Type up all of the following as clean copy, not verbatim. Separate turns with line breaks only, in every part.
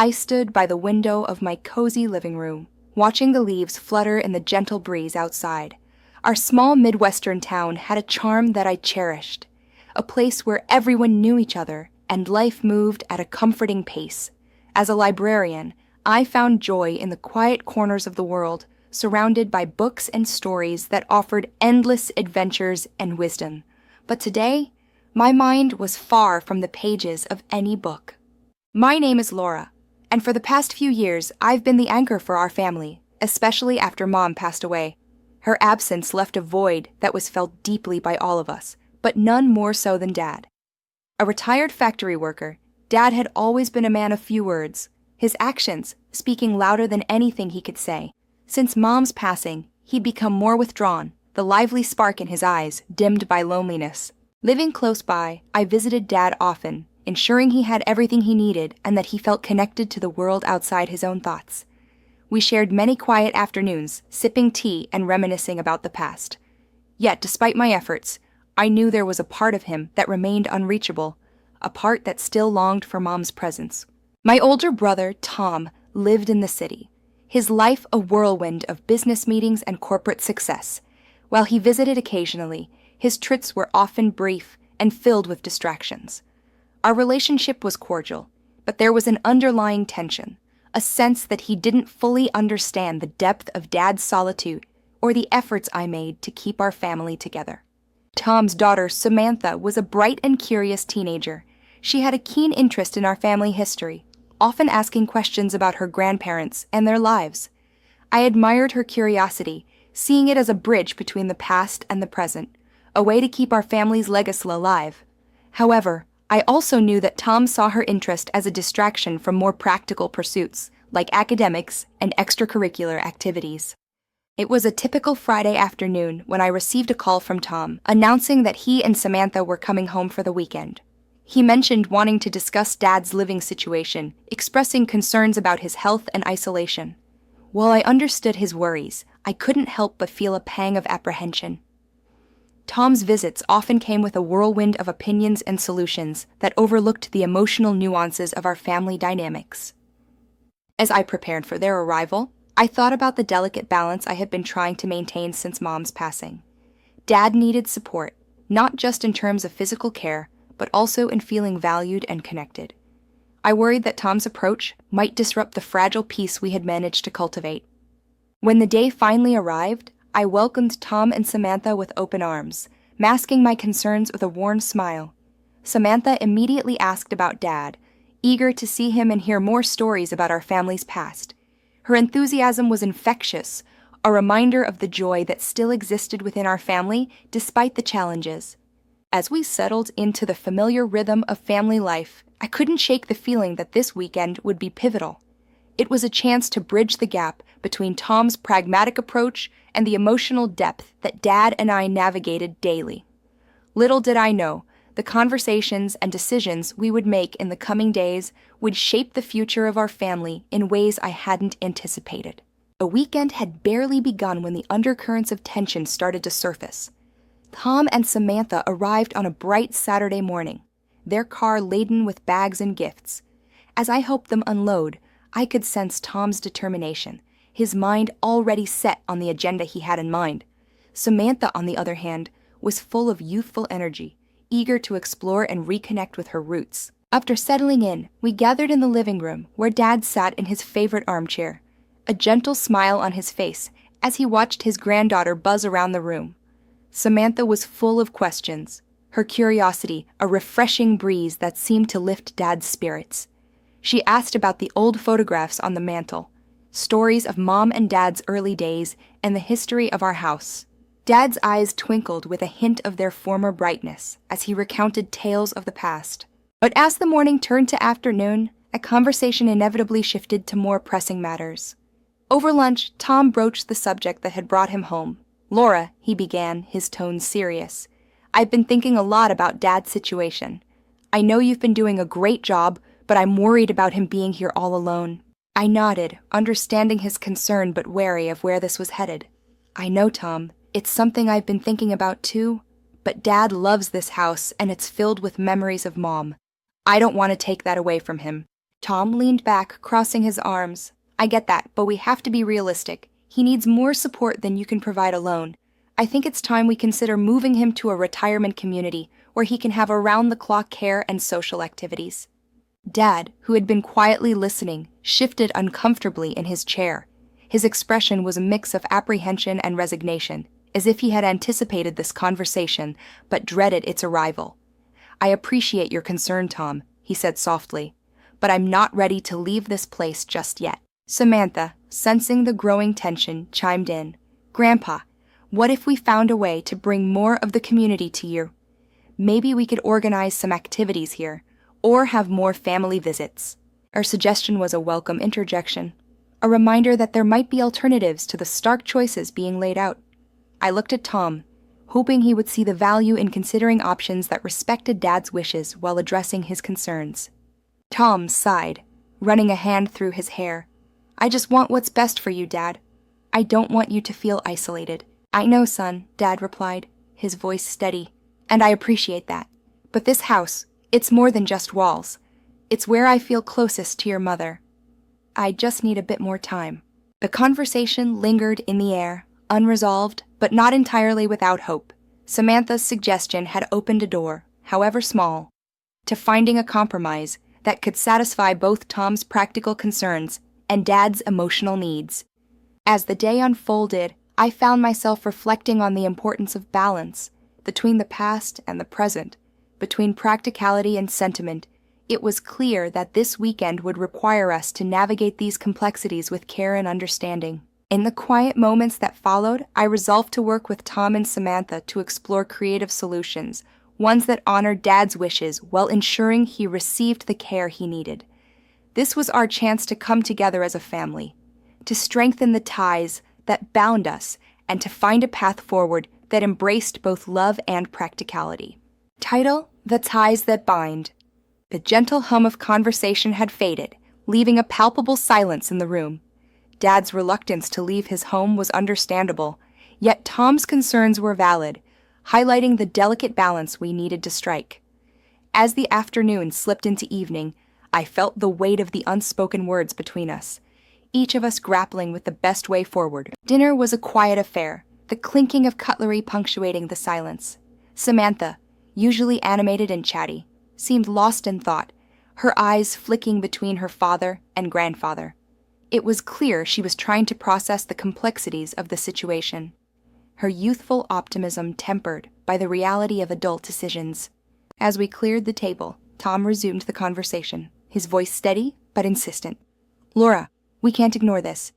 I stood by the window of my cozy living room, watching the leaves flutter in the gentle breeze outside. Our small Midwestern town had a charm that I cherished, a place where everyone knew each other and life moved at a comforting pace. As a librarian, I found joy in the quiet corners of the world, surrounded by books and stories that offered endless adventures and wisdom. But today, my mind was far from the pages of any book. My name is Laura, and for the past few years, I've been the anchor for our family, especially after Mom passed away. Her absence left a void that was felt deeply by all of us, but none more so than Dad. A retired factory worker, Dad had always been a man of few words, his actions speaking louder than anything he could say. Since Mom's passing, he'd become more withdrawn, the lively spark in his eyes dimmed by loneliness. Living close by, I visited Dad often, ensuring he had everything he needed and that he felt connected to the world outside his own thoughts. We shared many quiet afternoons, sipping tea and reminiscing about the past. Yet, despite my efforts, I knew there was a part of him that remained unreachable, a part that still longed for Mom's presence. My older brother, Tom, lived in the city, his life a whirlwind of business meetings and corporate success. While he visited occasionally, his trips were often brief and filled with distractions. Our relationship was cordial, but there was an underlying tension, a sense that he didn't fully understand the depth of Dad's solitude or the efforts I made to keep our family together. Tom's daughter, Samantha, was a bright and curious teenager. She had a keen interest in our family history, often asking questions about her grandparents and their lives. I admired her curiosity, seeing it as a bridge between the past and the present, a way to keep our family's legacy alive. However, I also knew that Tom saw her interest as a distraction from more practical pursuits, like academics and extracurricular activities. It was a typical Friday afternoon when I received a call from Tom, announcing that he and Samantha were coming home for the weekend. He mentioned wanting to discuss Dad's living situation, expressing concerns about his health and isolation. While I understood his worries, I couldn't help but feel a pang of apprehension. Tom's visits often came with a whirlwind of opinions and solutions that overlooked the emotional nuances of our family dynamics. As I prepared for their arrival, I thought about the delicate balance I had been trying to maintain since Mom's passing. Dad needed support, not just in terms of physical care, but also in feeling valued and connected. I worried that Tom's approach might disrupt the fragile peace we had managed to cultivate. When the day finally arrived, I welcomed Tom and Samantha with open arms, masking my concerns with a warm smile. Samantha immediately asked about Dad, eager to see him and hear more stories about our family's past. Her enthusiasm was infectious, a reminder of the joy that still existed within our family despite the challenges. As we settled into the familiar rhythm of family life, I couldn't shake the feeling that this weekend would be pivotal. It was a chance to bridge the gap between Tom's pragmatic approach and the emotional depth that Dad and I navigated daily. Little did I know, the conversations and decisions we would make in the coming days would shape the future of our family in ways I hadn't anticipated. A weekend had barely begun when the undercurrents of tension started to surface. Tom and Samantha arrived on a bright Saturday morning, their car laden with bags and gifts. As I helped them unload, I could sense Tom's determination, his mind already set on the agenda he had in mind. Samantha, on the other hand, was full of youthful energy, eager to explore and reconnect with her roots. After settling in, we gathered in the living room where Dad sat in his favorite armchair, a gentle smile on his face as he watched his granddaughter buzz around the room. Samantha was full of questions, her curiosity a refreshing breeze that seemed to lift Dad's spirits. She asked about the old photographs on the mantel, stories of Mom and Dad's early days, and the history of our house. Dad's eyes twinkled with a hint of their former brightness as he recounted tales of the past. But as the morning turned to afternoon, a conversation inevitably shifted to more pressing matters. Over lunch, Tom broached the subject that had brought him home. "Laura," he began, his tone serious, "I've been thinking a lot about Dad's situation. I know you've been doing a great job, but I'm worried about him being here all alone." I nodded, understanding his concern but wary of where this was headed. "I know, Tom. It's something I've been thinking about too, but Dad loves this house and it's filled with memories of Mom. I don't want to take that away from him. Tom leaned back, crossing his arms. I get that, but we have to be realistic. He needs more support than you can provide alone. I think it's time we consider moving him to a retirement community where he can have around-the-clock care and social activities. Dad, who had been quietly listening, shifted uncomfortably in his chair. His expression was a mix of apprehension and resignation, as if he had anticipated this conversation but dreaded its arrival. I appreciate your concern, Tom, he said softly, but I'm not ready to leave this place just yet. Samantha, sensing the growing tension, chimed in. Grandpa, what if we found a way to bring more of the community to you? Maybe we could organize some activities here, or have more family visits. Our suggestion was a welcome interjection, a reminder that there might be alternatives to the stark choices being laid out. I looked at Tom, hoping he would see the value in considering options that respected Dad's wishes while addressing his concerns. Tom sighed, running a hand through his hair. I just want what's best for you, Dad. I don't want you to feel isolated. I know, son, Dad replied, his voice steady, and I appreciate that. But this house, it's more than just walls. It's where I feel closest to your mother. I just need a bit more time. The conversation lingered in the air, unresolved, but not entirely without hope. Samantha's suggestion had opened a door, however small, to finding a compromise that could satisfy both Tom's practical concerns and Dad's emotional needs. As the day unfolded, I found myself reflecting on the importance of balance between the past and the present, between practicality and sentiment. It was clear that this weekend would require us to navigate these complexities with care and understanding. In the quiet moments that followed, I resolved to work with Tom and Samantha to explore creative solutions, ones that honored Dad's wishes while ensuring he received the care he needed. This was our chance to come together as a family, to strengthen the ties that bound us, and to find a path forward that embraced both love and practicality. Title: The Ties That Bind. The gentle hum of conversation had faded, leaving a palpable silence in the room. Dad's reluctance to leave his home was understandable, yet Tom's concerns were valid, highlighting the delicate balance we needed to strike. As the afternoon slipped into evening, I felt the weight of the unspoken words between us, each of us grappling with the best way forward. Dinner was a quiet affair, the clinking of cutlery punctuating the silence. Samantha, usually animated and chatty, seemed lost in thought, her eyes flicking between her father and grandfather. It was clear she was trying to process the complexities of the situation, her youthful optimism tempered by the reality of adult decisions. As we cleared the table, Tom resumed the conversation, his voice steady but insistent. Laura, we can't ignore this.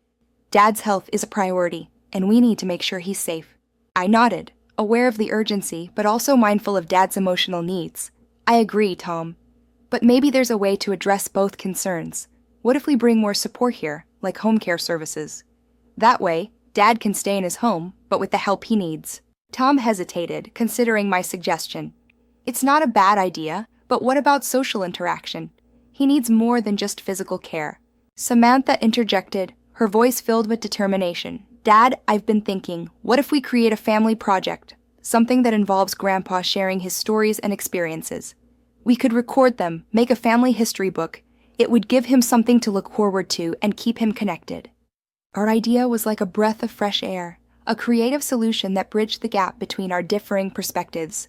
Dad's health is a priority, and we need to make sure he's safe. I nodded, aware of the urgency, but also mindful of Dad's emotional needs. I agree, Tom. But maybe there's a way to address both concerns. What if we bring more support here, like home care services? That way, Dad can stay in his home, but with the help he needs. Tom hesitated, considering my suggestion. It's not a bad idea, but what about social interaction? He needs more than just physical care. Samantha interjected, her voice filled with determination. Dad, I've been thinking, what if we create a family project? Something that involves Grandpa sharing his stories and experiences. We could record them, make a family history book. It would give him something to look forward to and keep him connected. Our idea was like a breath of fresh air, a creative solution that bridged the gap between our differing perspectives.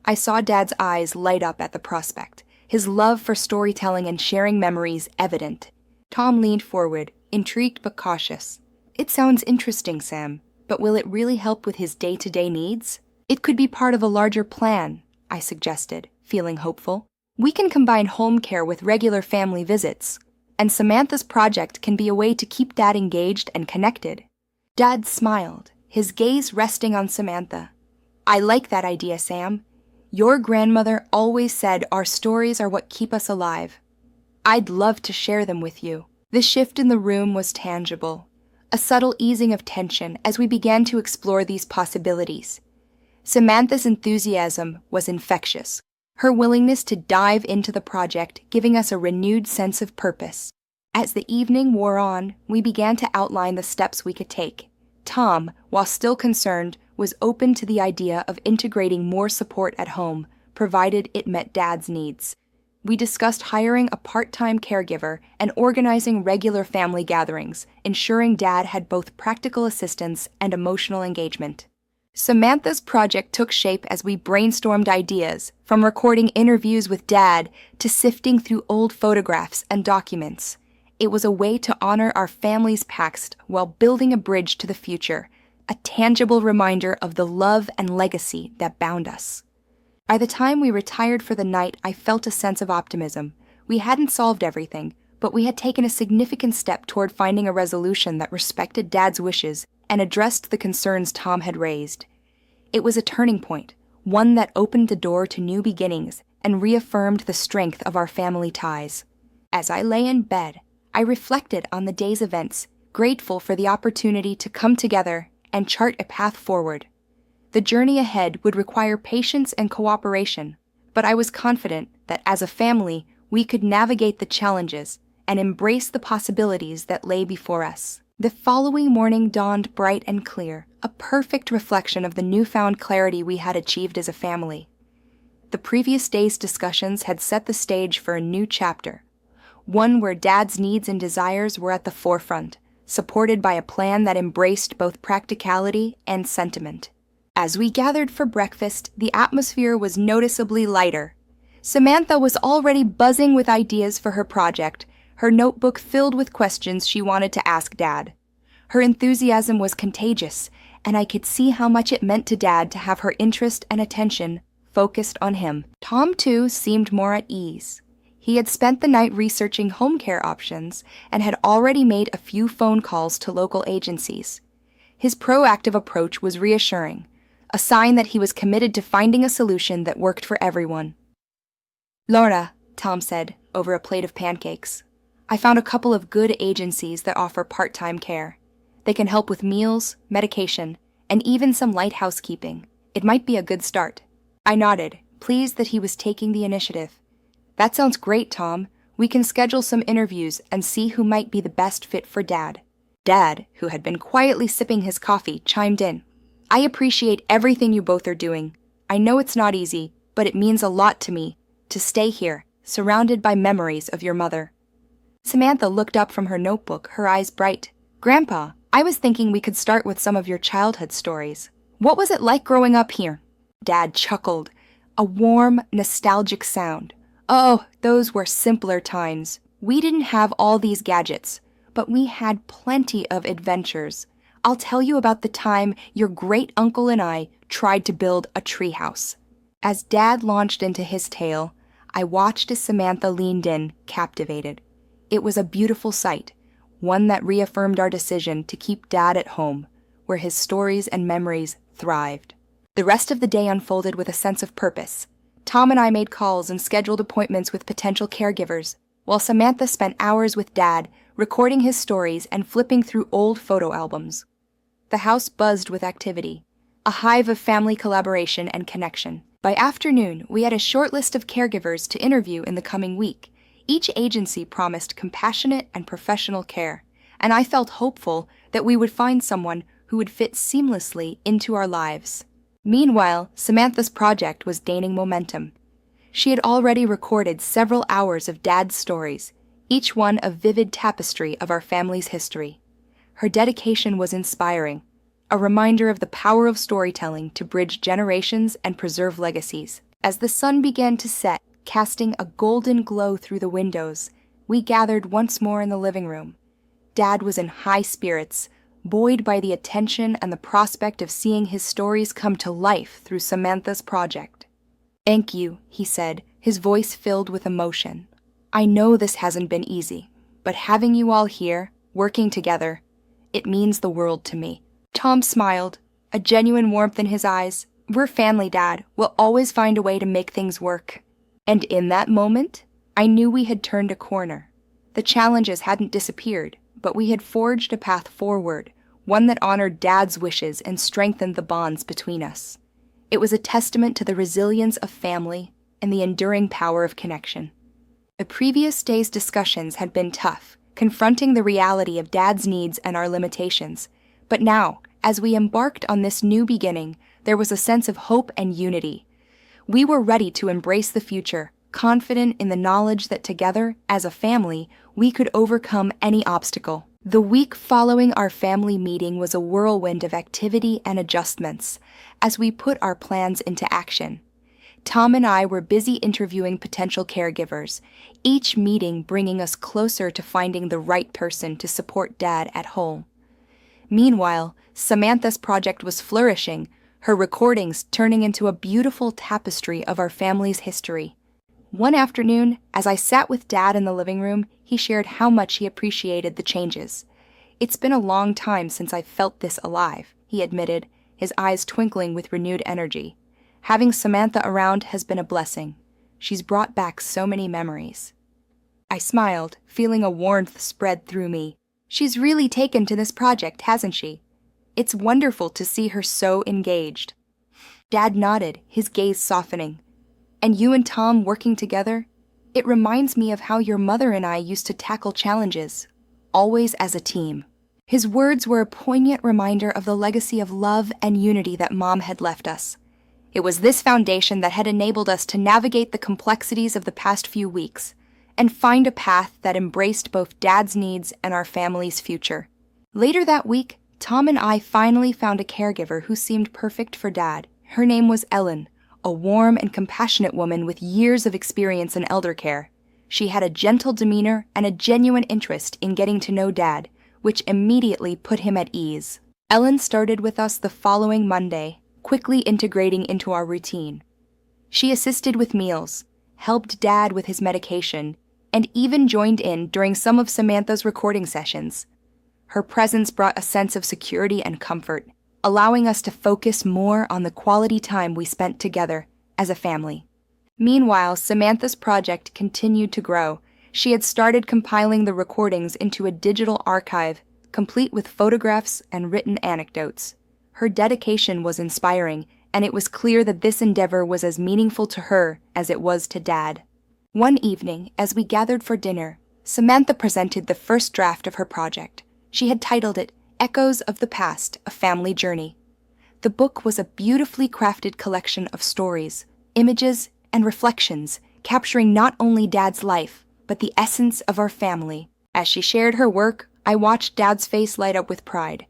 I saw Dad's eyes light up at the prospect, his love for storytelling and sharing memories evident. Tom leaned forward, intrigued but cautious. It sounds interesting, Sam, but will it really help with his day-to-day needs? It could be part of a larger plan, I suggested, feeling hopeful. We can combine home care with regular family visits, and Samantha's project can be a way to keep Dad engaged and connected. Dad smiled, his gaze resting on Samantha. I like that idea, Sam. Your grandmother always said our stories are what keep us alive. I'd love to share them with you. The shift in the room was tangible, a subtle easing of tension as we began to explore these possibilities. Samantha's enthusiasm was infectious, her willingness to dive into the project giving us a renewed sense of purpose. As the evening wore on, we began to outline the steps we could take. Tom, while still concerned, was open to the idea of integrating more support at home, provided it met Dad's needs. We discussed hiring a part-time caregiver and organizing regular family gatherings, ensuring Dad had both practical assistance and emotional engagement. Samantha's project took shape as we brainstormed ideas, from recording interviews with Dad to sifting through old photographs and documents. It was a way to honor our family's past while building a bridge to the future, a tangible reminder of the love and legacy that bound us. By the time we retired for the night, I felt a sense of optimism. We hadn't solved everything, but we had taken a significant step toward finding a resolution that respected Dad's wishes and addressed the concerns Tom had raised. It was a turning point, one that opened the door to new beginnings and reaffirmed the strength of our family ties. As I lay in bed, I reflected on the day's events, grateful for the opportunity to come together and chart a path forward. The journey ahead would require patience and cooperation, but I was confident that as a family, we could navigate the challenges and embrace the possibilities that lay before us. The following morning dawned bright and clear, a perfect reflection of the newfound clarity we had achieved as a family. The previous day's discussions had set the stage for a new chapter, one where Dad's needs and desires were at the forefront, supported by a plan that embraced both practicality and sentiment. As we gathered for breakfast, the atmosphere was noticeably lighter. Samantha was already buzzing with ideas for her project, her notebook filled with questions she wanted to ask Dad. Her enthusiasm was contagious, and I could see how much it meant to Dad to have her interest and attention focused on him. Tom, too, seemed more at ease. He had spent the night researching home care options and had already made a few phone calls to local agencies. His proactive approach was reassuring, a sign that he was committed to finding a solution that worked for everyone. "Laura," Tom said, over a plate of pancakes, "I found a couple of good agencies that offer part-time care. They can help with meals, medication, and even some light housekeeping. It might be a good start." I nodded, pleased that he was taking the initiative. "That sounds great, Tom. We can schedule some interviews and see who might be the best fit for Dad." Dad, who had been quietly sipping his coffee, chimed in. "I appreciate everything you both are doing. I know it's not easy, but it means a lot to me to stay here, surrounded by memories of your mother." Samantha looked up from her notebook, her eyes bright. "Grandpa, I was thinking we could start with some of your childhood stories. What was it like growing up here?" Dad chuckled, a warm, nostalgic sound. "Oh, those were simpler times. We didn't have all these gadgets, but we had plenty of adventures. I'll tell you about the time your great-uncle and I tried to build a treehouse." As Dad launched into his tale, I watched as Samantha leaned in, captivated. It was a beautiful sight, one that reaffirmed our decision to keep Dad at home, where his stories and memories thrived. The rest of the day unfolded with a sense of purpose. Tom and I made calls and scheduled appointments with potential caregivers, while Samantha spent hours with Dad, recording his stories and flipping through old photo albums. The house buzzed with activity, a hive of family collaboration and connection. By afternoon, we had a short list of caregivers to interview in the coming week. Each agency promised compassionate and professional care, and I felt hopeful that we would find someone who would fit seamlessly into our lives. Meanwhile, Samantha's project was gaining momentum. She had already recorded several hours of Dad's stories, each one a vivid tapestry of our family's history. Her dedication was inspiring, a reminder of the power of storytelling to bridge generations and preserve legacies. As the sun began to set, casting a golden glow through the windows, we gathered once more in the living room. Dad was in high spirits, buoyed by the attention and the prospect of seeing his stories come to life through Samantha's project. "Thank you," he said, his voice filled with emotion. "I know this hasn't been easy, but having you all here, working together, it means the world to me." Tom smiled, a genuine warmth in his eyes. "We're family, Dad. We'll always find a way to make things work." And in that moment, I knew we had turned a corner. The challenges hadn't disappeared, but we had forged a path forward, one that honored Dad's wishes and strengthened the bonds between us. It was a testament to the resilience of family and the enduring power of connection. The previous day's discussions had been tough, confronting the reality of Dad's needs and our limitations. But now, as we embarked on this new beginning, there was a sense of hope and unity. We were ready to embrace the future, confident in the knowledge that together, as a family, we could overcome any obstacle. The week following our family meeting was a whirlwind of activity and adjustments as we put our plans into action. Tom and I were busy interviewing potential caregivers, each meeting bringing us closer to finding the right person to support Dad at home. Meanwhile, Samantha's project was flourishing, her recordings turning into a beautiful tapestry of our family's history. One afternoon, as I sat with Dad in the living room, he shared how much he appreciated the changes. "It's been a long time since I've felt this alive," he admitted, his eyes twinkling with renewed energy. "Having Samantha around has been a blessing. She's brought back so many memories." I smiled, feeling a warmth spread through me. "She's really taken to this project, hasn't she? It's wonderful to see her so engaged." Dad nodded, his gaze softening. "And you and Tom working together? It reminds me of how your mother and I used to tackle challenges, always as a team." His words were a poignant reminder of the legacy of love and unity that Mom had left us. It was this foundation that had enabled us to navigate the complexities of the past few weeks and find a path that embraced both Dad's needs and our family's future. Later that week, Tom and I finally found a caregiver who seemed perfect for Dad. Her name was Ellen, a warm and compassionate woman with years of experience in elder care. She had a gentle demeanor and a genuine interest in getting to know Dad, which immediately put him at ease. Ellen started with us the following Monday, quickly integrating into our routine. She assisted with meals, helped Dad with his medication, and even joined in during some of Samantha's recording sessions. Her presence brought a sense of security and comfort, allowing us to focus more on the quality time we spent together as a family. Meanwhile, Samantha's project continued to grow. She had started compiling the recordings into a digital archive, complete with photographs and written anecdotes. Her dedication was inspiring, and it was clear that this endeavor was as meaningful to her as it was to Dad. One evening, as we gathered for dinner, Samantha presented the first draft of her project. She had titled it Echoes of the Past, A Family Journey. The book was a beautifully crafted collection of stories, images, and reflections, capturing not only Dad's life, but the essence of our family. As she shared her work, I watched Dad's face light up with pride.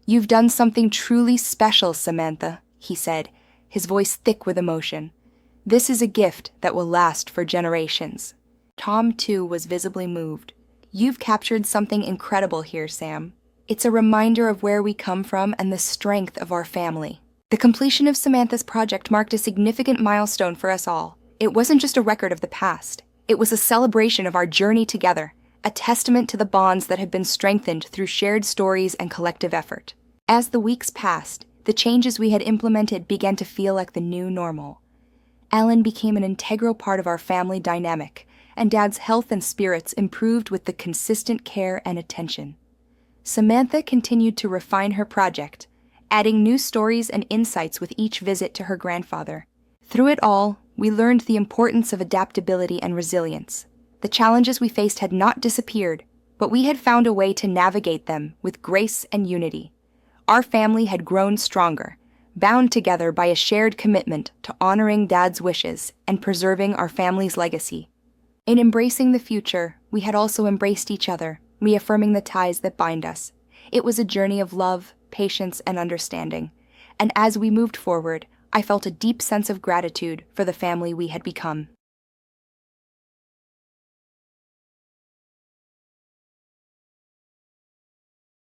"You've done something truly special, Samantha," he said, his voice thick with emotion. "This is a gift that will last for generations." Tom, too, was visibly moved. "You've captured something incredible here, Sam. It's a reminder of where we come from and the strength of our family." The completion of Samantha's project marked a significant milestone for us all. It wasn't just a record of the past. It was a celebration of our journey together, a testament to the bonds that had been strengthened through shared stories and collective effort. As the weeks passed, the changes we had implemented began to feel like the new normal. Ellen became an integral part of our family dynamic, and Dad's health and spirits improved with the consistent care and attention. Samantha continued to refine her project, adding new stories and insights with each visit to her grandfather. Through it all, we learned the importance of adaptability and resilience. The challenges we faced had not disappeared, but we had found a way to navigate them with grace and unity. Our family had grown stronger, bound together by a shared commitment to honoring Dad's wishes and preserving our family's legacy. In embracing the future, we had also embraced each other, reaffirming the ties that bind us. It was a journey of love, patience, and understanding, and as we moved forward, I felt a deep sense of gratitude for the family we had become.